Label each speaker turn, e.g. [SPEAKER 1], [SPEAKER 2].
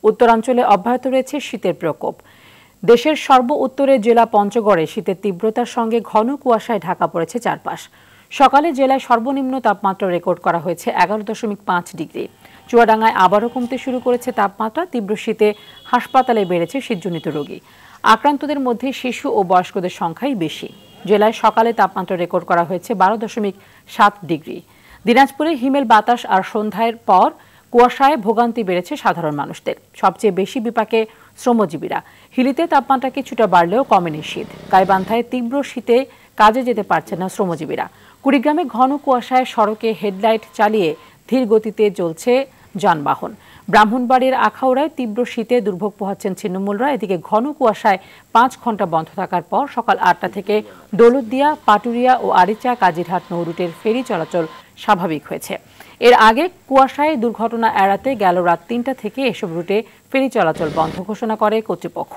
[SPEAKER 1] উত্তরাঞ্চলে অব্যাহত রয়েছে শীতের প্রকোপ। দেশের সর্ব উত্তরে জেলা পঞ্চগড়ে শীতের তীব্রতার সঙ্গে ঘন কুয়াশায় ঢাকা পড়েছে চারপাশ। সকালে জেলায় সর্বনিম্ন তাপমাত্রা রেকর্ড করা হয়েছে 11.5 ডিগ্রি। চুয়াডাঙ্গায় আবারও কমতে শুরু করেছে তাপমাত্রা। তীব্র শীতে হাসপাতালে বেড়েছে শীতজনিত রোগী। আক্রান্তদের মধ্যে শিশু ও বয়স্কদের সংখ্যাই বেশি। জেলায় সকালে তাপমাত্রা রেকর্ড করা হয়েছে 12.7 ডিগ্রি। দিনাজপুরে হিমেল বাতাস আর সন্ধ্যার পর কুয়াশায় ভোগান্তি বেড়েছে সাধারণ মানুষদের। সবচেয়ে বেশি বিপাকে শ্রমজীবীরা। হিলিতে তাপমাত্রা কিছুটা বাড়লেও কমেনি শীত। গাইবান্ধায় তীব্র শীতে কাজে যেতে পারছেন না শ্রমজীবীরা। কুড়িগ্রামে ঘন কুয়াশায় সড়কে হেডলাইট চালিয়ে ধীর গতিতে চলছে যানবাহন। ব্রাহ্মণবাড়ির আখাউড়ায় তীব্র শীতে দুর্ভোগ পোহাচ্ছেন ছিন্নমূলরা। এদিকে ঘন কুয়াশায় 5 ঘন্টা বন্ধ থাকার পর সকাল 8টা থেকে দৌলতদিয়া, পাটুরিয়া ও আরিচা কাজিরহাট নৌ রুটের ফেরি চলাচল স্বাভাবিক হয়েছে। এর আগে কুয়াশায় দুর্ঘটনা এড়াতে গেল রাত 3টা থেকে এসব রুটে ফেরি চলাচল বন্ধ ঘোষণা করে কর্তৃপক্ষ।